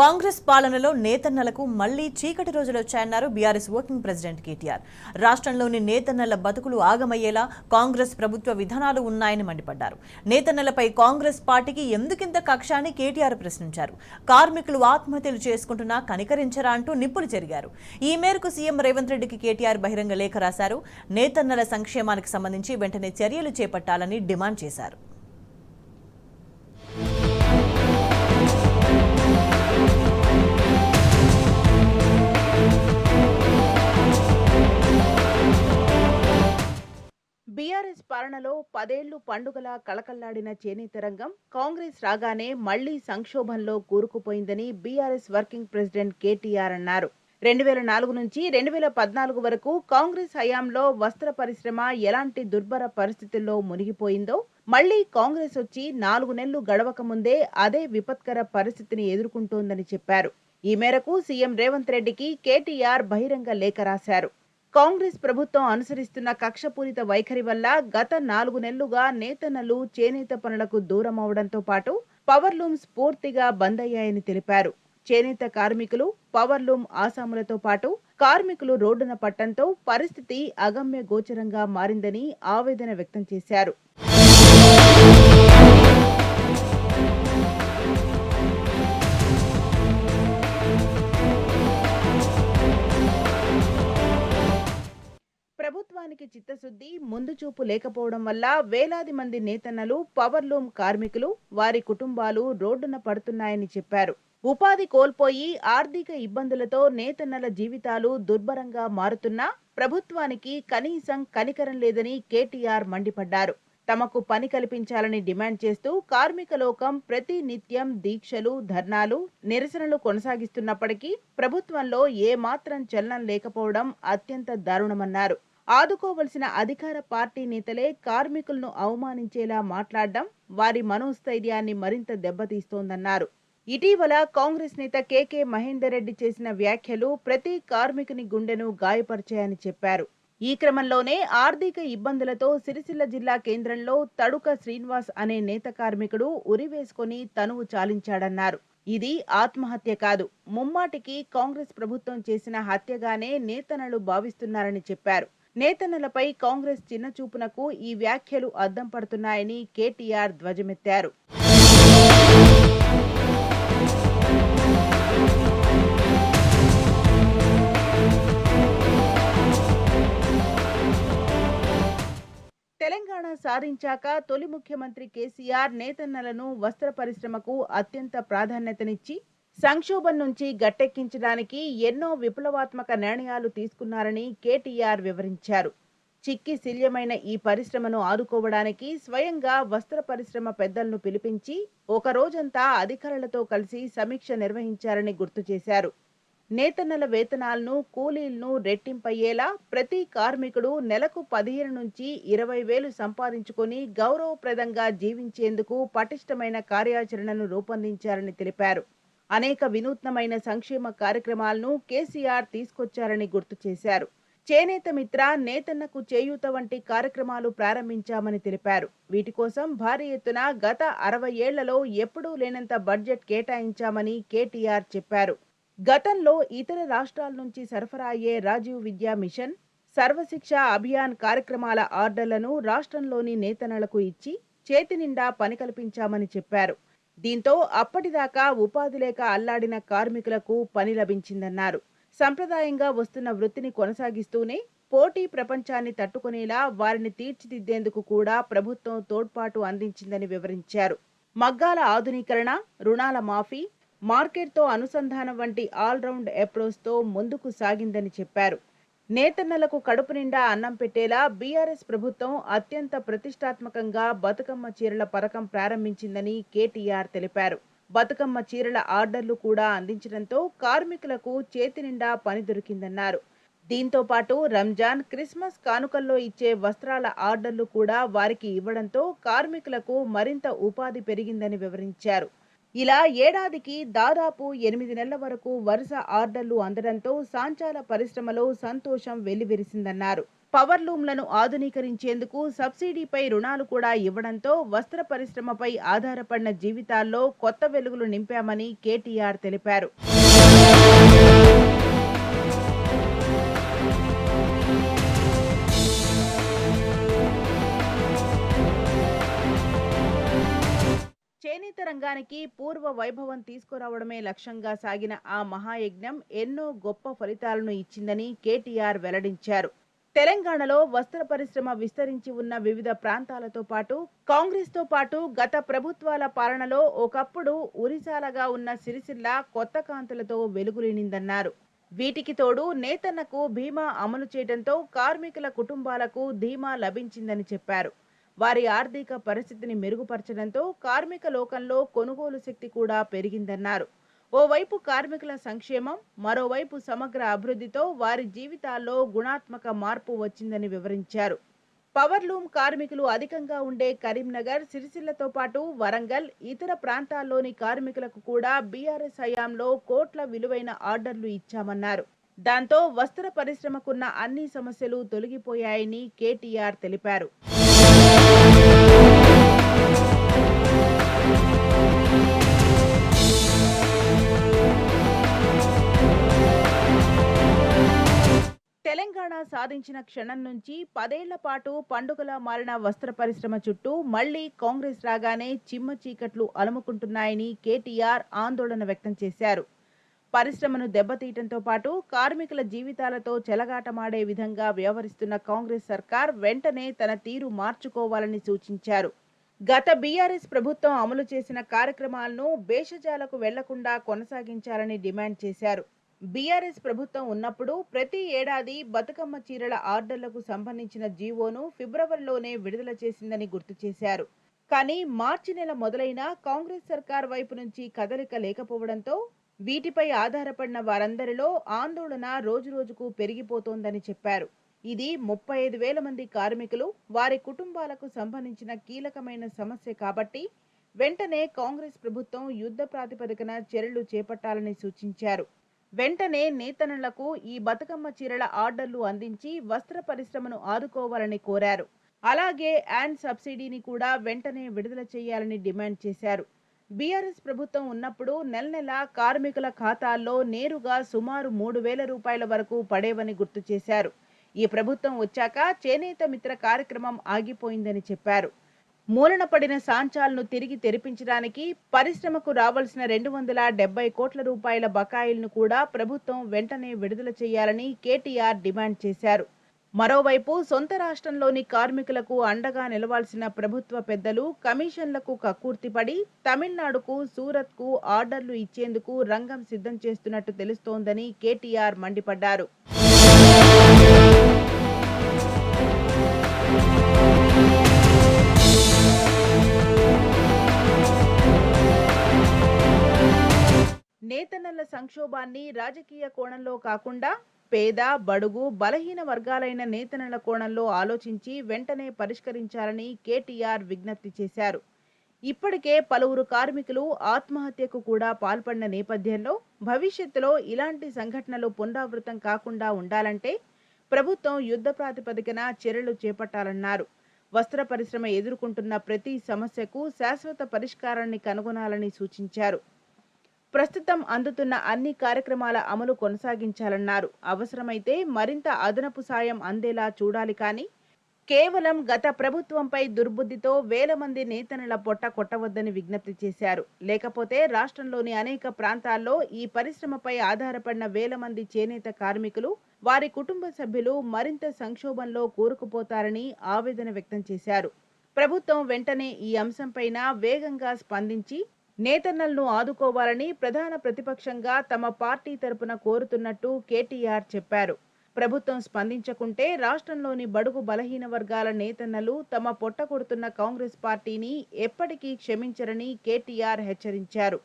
కాంగ్రెస్ పాలనలో నేతన్నలకు మళ్లీ చీకటి రోజులు వచ్చాయన్నారు బీఆర్ఎస్ వర్కింగ్ ప్రెసిడెంట్ కేటీఆర్. రాష్ట్రంలోని నేతన్నల బతుకులు ఆగమయ్యేలా కాంగ్రెస్ ప్రభుత్వ విధానాలు ఉన్నాయని మండిపడ్డారు. నేతన్నలపై కాంగ్రెస్ పార్టీకి ఎందుకింత కక్ష అని కేటీఆర్ ప్రశ్నించారు. కార్మికులు ఆత్మహత్యలు చేసుకుంటున్నా కనికరించరా అంటూ నిప్పులు చెరిగారు. ఈ మేరకు సీఎం రేవంత్ రెడ్డికి కేటీఆర్ బహిరంగ లేఖ రాశారు. నేతన్నల సంక్షేమానికి సంబంధించి వెంటనే చర్యలు చేపట్టాలని డిమాండ్ చేశారు. బీఆర్ఎస్ పాలనలో 10 ఏళ్లు పండుగలా కళకళ్లాడిన చేనేత రంగం కాంగ్రెస్ రాగానే మళ్లీ సంక్షోభంలో కూరుకుపోయిందని బీఆర్ఎస్ వర్కింగ్ ప్రెసిడెంట్ కేటీఆర్ అన్నారు. 2004 నుంచి 2014 వరకు కాంగ్రెస్ హయాంలో వస్త్ర పరిశ్రమ ఎలాంటి దుర్భర పరిస్థితుల్లో మునిగిపోయిందో మళ్లీ కాంగ్రెస్ వచ్చి 4 నెలలు గడవక ముందే అదే విపత్కర పరిస్థితిని ఎదుర్కొంటోందని చెప్పారు. ఈ మేరకు సీఎం రేవంత్ రెడ్డికి కేటీఆర్ బహిరంగ లేఖ రాశారు. కాంగ్రెస్ ప్రభుత్వం అనుసరిస్తున్న కక్షపూరిత వైఖరి వల్ల గత 4 నెలలుగా నేతన్నలు చేనేత పనులకు దూరం అవడంతో పాటు పవర్లూమ్స్ పూర్తిగా బంద్ అయ్యాయని తెలిపారు. చేనేత కార్మికులు, పవర్లూమ్ ఆసాములతో పాటు కార్మికులు రోడ్డున పట్టడంతో పరిస్థితి అగమ్య గోచరంగా మారిందని ఆవేదన వ్యక్తం చేశారు. ప్రభుత్వానికి చిత్తశుద్ధి, ముందు చూపు లేకపోవడం వల్ల వేలాది మంది నేతన్నలు, పవర్లూమ్ కార్మికులు, వారి కుటుంబాలు రోడ్డున పడుతున్నాయని చెప్పారు. ఉపాధి కోల్పోయి ఆర్థిక ఇబ్బందులతో నేతన్నల జీవితాలు దుర్భరంగా మారుతున్నా ప్రభుత్వానికి కనీసం కనికరం లేదని కేటీఆర్ మండిపడ్డారు. తమకు పని కల్పించాలని డిమాండ్ చేస్తూ కార్మిక లోకం ప్రతి నిత్యం దీక్షలు, ధర్నాలు, నిరసనలు కొనసాగిస్తున్నప్పటికీ ప్రభుత్వంలో ఏమాత్రం చలనం లేకపోవడం అత్యంత దారుణమన్నారు. ఆదుకోవలసిన అధికార పార్టీ నేతలే కార్మికులను అవమానించేలా మాట్లాడడం వారి మనోస్థైర్యాన్ని మరింత దెబ్బతీస్తోందన్నారు. ఇటీవల కాంగ్రెస్ నేత కేకే మహేందర్ రెడ్డి చేసిన వ్యాఖ్యలు ప్రతి కార్మికుని గుండెను గాయపరిచాయని చెప్పారు. ఈ క్రమంలోనే ఆర్థిక ఇబ్బందులతో సిరిసిల్ల జిల్లా కేంద్రంలో తడుక శ్రీనివాస్ అనే నేత కార్మికుడు ఉరివేసుకుని తనువు చాలించాడన్నారు. ఇది ఆత్మహత్య కాదు, ముమ్మాటికి కాంగ్రెస్ ప్రభుత్వం చేసిన హత్యగానే నేతన్నలు భావిస్తున్నారని చెప్పారు. నేతన్నలపై కాంగ్రెస్ చిన్నచూపునకు ఈ వ్యాఖ్యలు అద్దం పడుతున్నాయని కేటీఆర్ ధ్వజమెత్తారు. తెలంగాణ సాధించాక తొలి ముఖ్యమంత్రి కేసీఆర్ నేతన్నలను వస్త్ర పరిశ్రమకు అత్యంత ప్రాధాన్యతనిచ్చి సంక్షోభం నుంచి గట్టెక్కించడానికి ఎన్నో విప్లవాత్మక నిర్ణయాలు తీసుకున్నారని కేటీఆర్ వివరించారు. చిక్కి శల్యమైన ఈ పరిశ్రమను ఆదుకోవడానికి స్వయంగా వస్త్ర పరిశ్రమ పెద్దలను పిలిపించి ఒక రోజంతా అధికారులతో కలిసి సమీక్ష నిర్వహించారని గుర్తు చేశారు. నేతన్నల వేతనాలను, కూలీలను రెట్టింపయ్యేలా ప్రతి కార్మికుడు నెలకు 15 నుంచి 20,000 సంపాదించుకొని గౌరవప్రదంగా జీవించేందుకు పటిష్టమైన కార్యాచరణను రూపొందించారని తెలిపారు. అనేక వినూత్నమైన సంక్షేమ కార్యక్రమాలను కేసీఆర్ తీసుకొచ్చారని గుర్తు చేశారు. చేనేత మిత్ర, నేతన్నకు చేయూత వంటి కార్యక్రమాలు ప్రారంభించామని తెలిపారు. వీటి కోసం భారీ ఎత్తున గత 60 ఏళ్లలో ఎప్పుడూ లేనంత బడ్జెట్ కేటాయించామని కేటీఆర్ చెప్పారు. గతంలో ఇతర రాష్ట్రాల నుంచి సరఫరా అయ్యే రాజీవ్ విద్యా మిషన్, సర్వశిక్ష అభియాన్ కార్యక్రమాల ఆర్డర్లను రాష్ట్రంలోని నేతన్నలకు ఇచ్చి చేతి నిండా పని కల్పించామని చెప్పారు. దీంతో అప్పటిదాకా ఉపాధి లేక అల్లాడిన కార్మికులకు పని లభించిందన్నారు. సంప్రదాయంగా వస్తున్న వృత్తిని కొనసాగిస్తూనే పోటీ ప్రపంచాన్ని తట్టుకునేలా వారిని తీర్చిదిద్దేందుకు కూడా ప్రభుత్వం తోడ్పాటు అందించిందని వివరించారు. మగ్గాల ఆధునీకరణ, రుణాల మాఫీ, మార్కెట్తో అనుసంధానం వంటి ఆల్రౌండ్ అప్రోచ్తో ముందుకు సాగిందని చెప్పారు. నేతన్నలకు కడుపు నిండా అన్నం పెట్టేలా బీఆర్ఎస్ ప్రభుత్వం అత్యంత ప్రతిష్టాత్మకంగా బతుకమ్మ చీరల పథకం ప్రారంభించిందని కేటీఆర్ తెలిపారు. బతుకమ్మ చీరల ఆర్డర్లు కూడా అందించడంతో కార్మికులకు చేతి నిండా పని దొరికిందన్నారు. దీంతో పాటు రంజాన్, క్రిస్మస్ కానుకల్లో ఇచ్చే వస్త్రాల ఆర్డర్లు కూడా వారికి ఇవ్వడంతో కార్మికులకు మరింత ఉపాధి పెరిగిందని వివరించారు. ఇలా ఏడాదికి దాదాపు 8 నెలల వరకు వరుస ఆర్డర్లు అందడంతో సాంచాల పరిశ్రమలో సంతోషం వెల్లివిరిసిందన్నారు. పవర్ లూమ్లను ఆధునీకరించేందుకు సబ్సిడీపై రుణాలు కూడా ఇవ్వడంతో వస్త్ర పరిశ్రమపై ఆధారపడిన జీవితాల్లో కొత్త వెలుగులు నింపామని కేటీఆర్ తెలిపారు. చేనేత రంగానికి పూర్వ వైభవం తీసుకురావడమే లక్ష్యంగా సాగిన ఆ మహాయజ్ఞం ఎన్నో గొప్ప ఫలితాలను ఇచ్చిందని కేటీఆర్ వెల్లడించారు. తెలంగాణలో వస్త్ర పరిశ్రమ విస్తరించి ఉన్న వివిధ ప్రాంతాలతో పాటు కాంగ్రెస్తో పాటు గత ప్రభుత్వాల పాలనలో ఒకప్పుడు ఉరిసాలగా ఉన్న సిరిసిల్ల కొత్త కాంతులతో వెలుగులీనిందన్నారు. వీటికి తోడు నేతన్నకు బీమా అమలు చేయడంతో కార్మికుల కుటుంబాలకు ధీమా లభించిందని చెప్పారు. వారి ఆర్థిక పరిస్థితిని మెరుగుపరచడంతో కార్మిక లోకంలో కొనుగోలు శక్తి కూడా పెరిగిందన్నారు. ఓవైపు కార్మికుల సంక్షేమం, మరోవైపు సమగ్ర అభివృద్ధితో వారి జీవితాల్లో గుణాత్మక మార్పు వచ్చిందని వివరించారు. పవర్లూమ్ కార్మికులు అధికంగా ఉండే కరీంనగర్, సిరిసిల్లతో పాటు వరంగల్, ఇతర ప్రాంతాల్లోని కార్మికులకు కూడా బీఆర్ఎస్ హయాంలో కోట్ల విలువైన ఆర్డర్లు ఇచ్చామన్నారు. దాంతో వస్త్ర పరిశ్రమకున్న అన్ని సమస్యలు తొలగిపోయాయని కేటీఆర్ తెలిపారు. తెలంగాణ సాధించిన క్షణం నుంచి 10 ఏళ్ల పాటు పండుగలా మారిన వస్త్ర పరిశ్రమ చుట్టూ మళ్లీ కాంగ్రెస్ రాగానే చిమ్మ చీకట్లు అలుముకుంటున్నాయని కేటీఆర్ ఆందోళన వ్యక్తం చేశారు. పరిశ్రమను దెబ్బతీయడంతో పాటు కార్మికుల జీవితాలతో చెలగాటమాడే విధంగా వ్యవహరిస్తున్న కాంగ్రెస్ సర్కార్ వెంటనే తన తీరు మార్చుకోవాలని సూచించారు. గత బీఆర్ఎస్ ప్రభుత్వం అమలు చేసిన కార్యక్రమాలను భేషజాలకు వెళ్లకుండా కొనసాగించాలని డిమాండ్ చేశారు. బీఆర్ఎస్ ప్రభుత్వం ఉన్నప్పుడు ప్రతి ఏడాది బతుకమ్మ చీరల ఆర్డర్లకు సంబంధించిన జీవోను ఫిబ్రవరిలోనే విడుదల చేసిందని గుర్తు చేశారు. కానీ మార్చి నెల మొదలైన కాంగ్రెస్ సర్కార్ వైపు నుంచి కదలిక లేకపోవడంతో వీటిపై ఆధారపడిన వారందరిలో ఆందోళన రోజురోజుకు పెరిగిపోతోందని చెప్పారు. ఇది 35,000 మంది కార్మికులు, వారి కుటుంబాలకు సంబంధించిన కీలకమైన సమస్య కాబట్టి వెంటనే కాంగ్రెస్ ప్రభుత్వం యుద్ధ ప్రాతిపదికన చర్యలు చేపట్టాలని సూచించారు. వెంటనే నేతన్నలకు ఈ బతుకమ్మ చీరల ఆర్డర్లు అందించి వస్త్ర పరిశ్రమను ఆదుకోవాలని కోరారు. అలాగే యాన్ సబ్సిడీని కూడా వెంటనే విడుదల చేయాలని డిమాండ్ చేశారు. బీఆర్ఎస్ ప్రభుత్వం ఉన్నప్పుడు నెల కార్మికుల ఖాతాల్లో నేరుగా సుమారు 3,000 రూపాయల వరకు పడేవని గుర్తు చేశారు. ఈ ప్రభుత్వం వచ్చాక చేనేత మిత్ర కార్యక్రమం ఆగిపోయిందని చెప్పారు. మూలన పడిన సాంచాలను తిరిగి తెరిపించడానికి పరిశ్రమకు రావాల్సిన 270 కోట్ల రూపాయల బకాయిలను కూడా ప్రభుత్వం వెంటనే విడుదల చేయాలని కేటీఆర్ డిమాండ్ చేశారు. మరోవైపు సొంత రాష్ట్రంలోని కార్మికులకు అండగా నిలవాల్సిన ప్రభుత్వ పెద్దలు కమిషన్లకు కక్కుర్తిపడి తమిళనాడుకు, సూరత్కు ఆర్డర్లు ఇచ్చేందుకు రంగం సిద్ధం చేస్తున్నట్టు తెలుస్తోందని కేటీఆర్ మండిపడ్డారు. నేతన్నల సంక్షోభాన్ని రాజకీయ కోణంలో కాకుండా పేద, బడుగు, బలహీన వర్గాలైన నేతన్నల కోణంలో ఆలోచించి వెంటనే పరిష్కరించాలని కేటీఆర్ విజ్ఞప్తి చేశారు. ఇప్పటికే పలువురు కార్మికులు ఆత్మహత్యకు కూడా పాల్పడిన నేపథ్యంలో భవిష్యత్తులో ఇలాంటి సంఘటనలు పునరావృతం కాకుండా ఉండాలంటే ప్రభుత్వం యుద్ధ ప్రాతిపదికన చర్యలు చేపట్టాలన్నారు. వస్త్ర పరిశ్రమ ఎదుర్కొంటున్న ప్రతి సమస్యకు శాశ్వత పరిష్కారాన్ని కనుగొనాలని సూచించారు. ప్రస్తుతం అందుతున్న అన్ని కార్యక్రమాల అమలు కొనసాగించాలన్నారు. అవసరమైతే మరింత అదనపు సాయం అందేలా చూడాలి, కానీ కేవలం గత ప్రభుత్వంపై దుర్బుద్ధితో వేల మంది నేతన్నల పొట్ట కొట్టవద్దని విజ్ఞప్తి చేశారు. లేకపోతే రాష్ట్రంలోని అనేక ప్రాంతాల్లో ఈ పరిశ్రమపై ఆధారపడిన వేల మంది చేనేత కార్మికులు, వారి కుటుంబ సభ్యులు మరింత సంక్షోభంలో కూరుకుపోతారని ఆవేదన వ్యక్తం చేశారు. ప్రభుత్వం వెంటనే ఈ అంశంపైన వేగంగా స్పందించి నేతన్నలను ఆదుకోవాలని ప్రధాన ప్రతిపక్షంగా తమ పార్టీ తరపున కోరుతున్నట్టు కేటీఆర్ చెప్పారు. ప్రభుత్వం స్పందించకుంటే రాష్ట్రంలోని బడుగు బలహీన వర్గాల నేతన్నలు తమ పొట్ట కొడుతున్న కాంగ్రెస్ పార్టీని ఎప్పటికీ క్షమించరని కేటీఆర్ హెచ్చరించారు.